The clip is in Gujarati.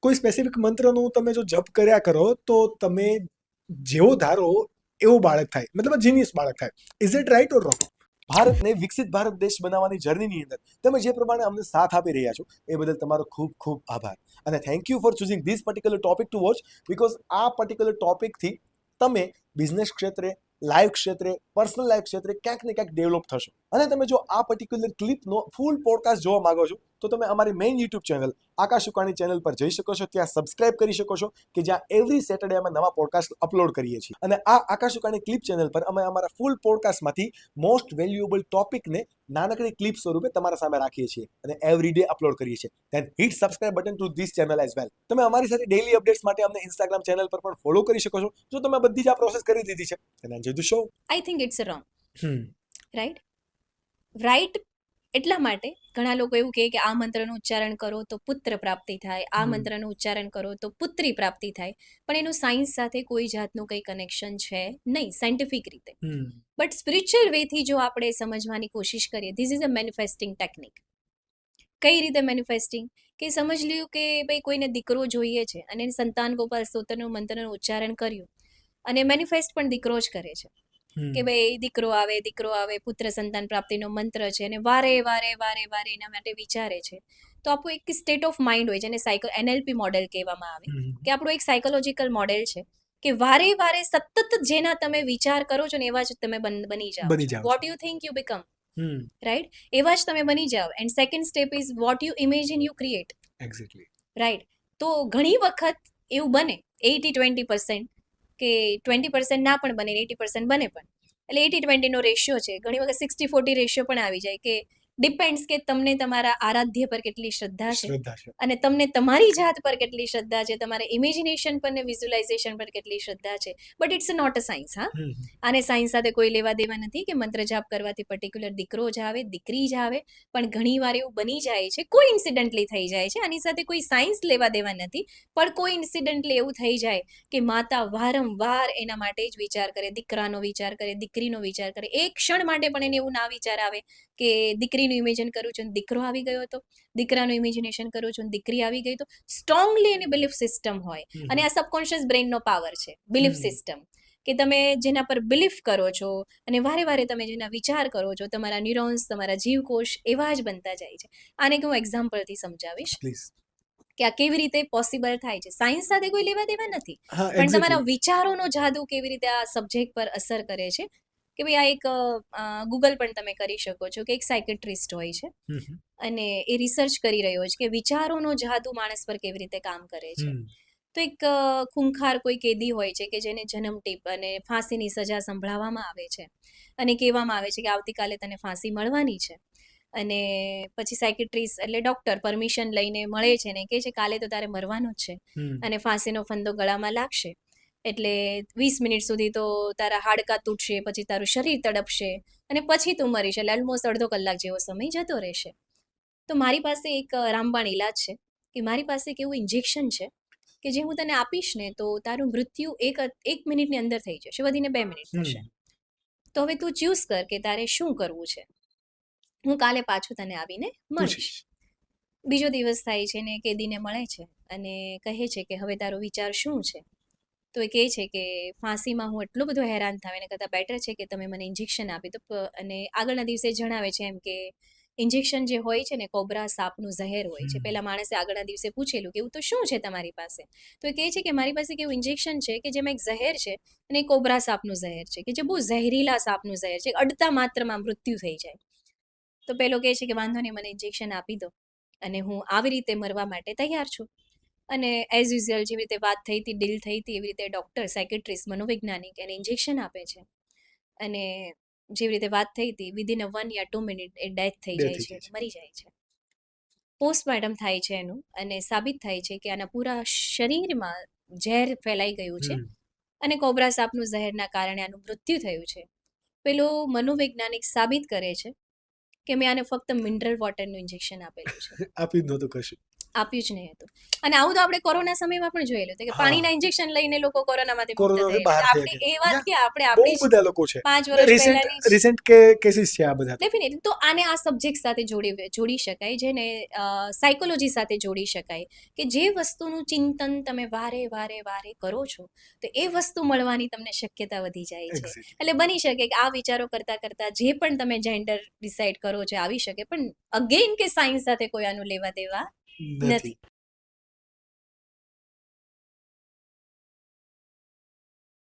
કોઈ સ્પેસિફિક મંત્રનું તમે જો જપ કર્યા કરો તો તમે જેવો ધારો એવું બાળક થાય, મતલબ જીનિયસ બાળક થાય. Is it right or wrong? ભારતને વિકસિત ભારત દેશ બનાવવાની જર્નીની અંદર તમે જે પ્રમાણે અમને સાથ આપી રહ્યા છો એ બદલ તમારો ખૂબ ખૂબ આભાર. અને thank you for choosing this particular topic two watch, because આ પર્ટિક્યુલર ટોપિકથી તમે બિઝનેસ ક્ષેત્રે, લાઈફ ક્ષેત્રે, પર્સનલ લાઈફ ક્ષેત્રે ક્યાંક ને ક્યાંક ડેવલપ થશો. અને તમે જો આ પર્ટિક્યુલર ક્લિપનો ફૂલ પોડકાસ્ટ જોવા માંગો છો તો તમે અમારી મેઇન યુટ્યુબ ચેનલ આકાશ ઉકાણી ચેનલ પર જઈ શકો છો. ત્યાં સબસ્ક્રાઇબ કરી શકો છો કે જ્યાં એવરી સેટરડે અમે નવા પોડકાસ્ટ અપલોડ કરીએ છીએ. અને આ આકાશ ઉકાણી ક્લિપ ચેનલ પર અમે અમારા ફૂલ પોડકાસ્ટમાંથી મોસ્ટ વેલ્યુએબલ ટોપિકને નાનકડી ક્લિપ સ્વરૂપે તમારા સામે રાખીએ છીએ અને એવરી ડે અપલોડ કરીએ છીએ. Then hit subscribe button to this channel as well. તમે અમારી સાથે ડેઇલી અપડેટ્સ માટે અમને ઇન્સ્ટાગ્રામ ચેનલ પર પણ ફોલો કરી શકો છો. જો તમે બધી જ આ પ્રોસેસ કરી દીધી છે then enjoy the show. I think it's wrong. હમ રાઈટ એટલા માટે ઘણા લોકો એવું કહે કે આ મંત્રનું ઉચ્ચારણ કરો તો પુત્ર પ્રાપ્તિ થાય, આ મંત્રનું ઉચ્ચારણ કરો તો પુત્રી પ્રાપ્તિ થાય, પણ એનું સાયન્સ સાથે કોઈ જાતનું કંઈ કનેક્શન છે નહીં સાયન્ટિફિક રીતે. બટ સ્પિરિચ્યુઅલ વેથી જો આપણે સમજવાની કોશિશ કરીએ, ધીસ ઇઝ અ મેનિફેસ્ટિંગ ટેકનિક. કઈ રીતે મેનિફેસ્ટિંગ? કે સમજ લ્યું કે ભાઈ કોઈને દીકરો જોઈએ છે અને સંતાન ગોપાલ સ્તોત્રનું મંત્રનું ઉચ્ચારણ કર્યું અને મેનિફેસ્ટ પણ દીકરો જ કરે છે કે ભાઈ દીકરો આવે, પુત્ર સંતાન પ્રાપ્તિનો મંત્ર છે અને વારે વારે એના માટે વિચારે છે. તો આપણું એક સ્ટેટ ઓફ માઇન્ડ હોય છે અને NLP મોડેલ કહેવામાં આવે કે આપણું એક સાયકોલોજીકલ મોડેલ છે કે વારે વારે સતત જેના તમે વિચાર કરો છો ને એવા જ તમે બની જાઓ. What you think you become, right? એવા જ તમે બની જાઓ. And second step is what you imagine you create. Exactly. Right. તો ઘણી વખત એવું બને 80-20% કે 20% ના પણ બને, 80% બને પણ. એટલે 80-20 નો રેશિયો છે. ઘણી વખત 60-40 રેશિયો પણ આવી જાય કે ડિપેન્ડ્સ કે તમને તમારા આરાધ્ય પર કેટલી શ્રદ્ધા છે અને તમને તમારી જાત પર કેટલી શ્રદ્ધા છે, તમારા ઇમેજિનેશન પર ને વિઝ્યુલાઇઝેશન પર કેટલી શ્રદ્ધા છે. But it's not a science. હા, આને સાયન્સ સાથે કોઈ લેવા દેવા નથી કે મંત્ર જાપ કરવાથી પર્ટિક્યુલર દીકરો જ આવે, દીકરી જ આવે. પણ ઘણી વાર એવું બની જાય છે, કોઈ ઇન્સિડન્ટલી થઈ જાય છે. આની સાથે કોઈ સાયન્સ લેવા દેવા નથી, પણ કોઈ ઇન્સિડન્ટલી એવું થઈ જાય કે માતા વારંવાર એના માટે જ વિચાર કરે, દીકરાનો વિચાર કરે, દીકરીનો વિચાર કરે. એક ક્ષણ માટે પણ એને એવું ના વિચાર આવે કે દીકરીનું ઇમેજિન કરું છું દીકરો આવી ગયો હતો, દીકરાનું ઇમેજિનેશન કરું છું દીકરી આવી ગઈ તો. સ્ટ્રોંગલી એની બિલીફ સિસ્ટમ હોય. અને આ સબકોન્શિયસ બ્રેઇનનો પાવર છે, બિલીફ સિસ્ટમ. કે તમે જેના પર બિલીફ કરો છો અને વારે વારે તમે જેના વિચાર કરો છો, તમારા ન્યુરોન્સ, તમારા જીવકોષ એવા જ બનતા જાય છે. આને હું એક્ઝામ્પલથી સમજાવીશ કે આ કેવી રીતે પોસિબલ થાય છે. સાયન્સ સાથે કોઈ લેવા દેવા નથી, પણ તમારા વિચારોનો જાદુ કેવી રીતે આ સબ્જેક્ટ પર અસર કરે છે. કે ભાઈ આ એક ગૂગલ પણ તમે કરી શકો છો કે એક સાયકેટ્રિસ્ટ હોય છે અને એ રિસર્ચ કરી રહ્યો છે કે વિચારોનો જાદુ માણસ પર કેવી રીતે કામ કરે છે. તો એક ખૂંખાર કોઈ કેદી હોય છે કે જેને જન્મટીપ અને ફાંસીની સજા સંભળાવવામાં આવે છે અને કહેવામાં આવે છે કે આવતીકાલે તને ફાંસી મળવાની છે. અને પછી સાયકેટ્રિસ્ટ એટલે ડોક્ટર પરમિશન લઈને મળે છે ને કહે છે કાલે તો તારે મરવાનું જ છે અને ફાંસીનો ફંદો ગળામાં લાગશે એટલે 20 મિનિટ સુધી તો તારા હાડકાં તૂટશે, પછી તારું શરીર તડપશે અને પછી તું મરીશ. એટલે ઓલમોસ્ટ અડધો કલાક જેવો સમય જતો રહેશે. તો મારી પાસે એક રામબાણ ઇલાજ છે કે મારી પાસે એક એવું ઇન્જેક્શન છે કે જે હું તને આપીશ ને તો તારું મૃત્યુ એક મિનિટની અંદર થઈ જશે, વધીને 2 મિનિટ થશે. તો હવે તું ચૂઝ કર કે તારે શું કરવું છે. હું કાલે પાછું તને આવીને મળીશ. બીજો દિવસ થાય છે ને કેદીને મળે છે અને કહે છે કે હવે તારો વિચાર શું છે. તો એ કહે છે કે ફાંસીમાં હું એટલું બધું હેરાન થાવ એના કરતાં બેટર છે કે તમે મને ઇન્જેક્શન આપી દો. અને આગળના દિવસે જણાવે છે એમ કે ઇન્જેક્શન જે હોય છે ને કોબરા સાપનું ઝહેર હોય છે. પહેલા માણસે આગળના દિવસે પૂછેલું કે એવું તો શું છે તમારી પાસે. તો એ કહે છે કે મારી પાસે કેવું ઇન્જેક્શન છે કે જેમાં એક ઝહેર છે અને કોબરા સાપનું ઝહેર છે કે જે બહુ ઝહેરીલા સાપનું ઝહેર છે, અડધા માત્રમાં મૃત્યુ થઈ જાય. તો પેલો કહે છે કે વાંધો નહીં, મને ઇન્જેક્શન આપી દો અને હું આવી રીતે મરવા માટે તૈયાર છું. અને એઝ યુઝ્યુઅલ જેવી રીતે વાત થઈ હતી, ડીલ થઈ હતી, એવી રીતે ડૉક્ટર, સાયકેટ્રિસ્ટ, મનોવૈજ્ઞાનિક એને ઇન્જેક્શન આપે છે અને જેવી રીતે વાત થઈ હતી વિધિન 1 યા 2 મિનિટ એ ડેથ થઈ જાય છે, મરી જાય છે. પોસ્ટમોર્ટમ થાય છે એનું અને સાબિત થાય છે કે આના પૂરા શરીરમાં ઝેર ફેલાઈ ગયું છે અને કોબરા સાપનું ઝહેરના કારણે આનું મૃત્યુ થયું છે. પેલો મનોવૈજ્ઞાનિક સાબિત કરે છે કે મેં આને ફક્ત મિનરલ વોટરનું ઇન્જેક્શન આપેલું છે. આપી જ નહોતું કશું. આપ્યું જ નહીં હતું. અને આવું તો આપણે કોરોના સમયમાં પણ જોયેલું હતું કે હા. પાણીના ઇન્જેક્શન લઈને લોકો કોરોનામાંથી મુક્ત કોરોનાથી થયેલા. બહાર થઈ આપણી ગયા. એ વાત કે આપણે બહુ આપણી બધા લોકો છે 5 વર્ષ પહેલાની જ રિસેન્ટ કેસીસ છે આ બધા. ડેફિનેટલી. તો આને આ સબ્જેક્ટ સાથે જોડી શકાય, જેને સાયકોલોજી સાથે જોડી શકાય, કે જે વસ્તુનું ચિંતન તમે વારે વારે વારે કરો છો તો એ વસ્તુ મળવાની તમને શક્યતા વધી જાય છે. Exactly. એટલે બની શકે કે આ વિચારો કરતા કરતા જે પણ તમે જેન્ડર ડિસાઈડ કરો છો આવી શકે, પણ અગેન કે સાયન્સ સાથે કોઈ આનું લેવા દેવા નથી. નથી.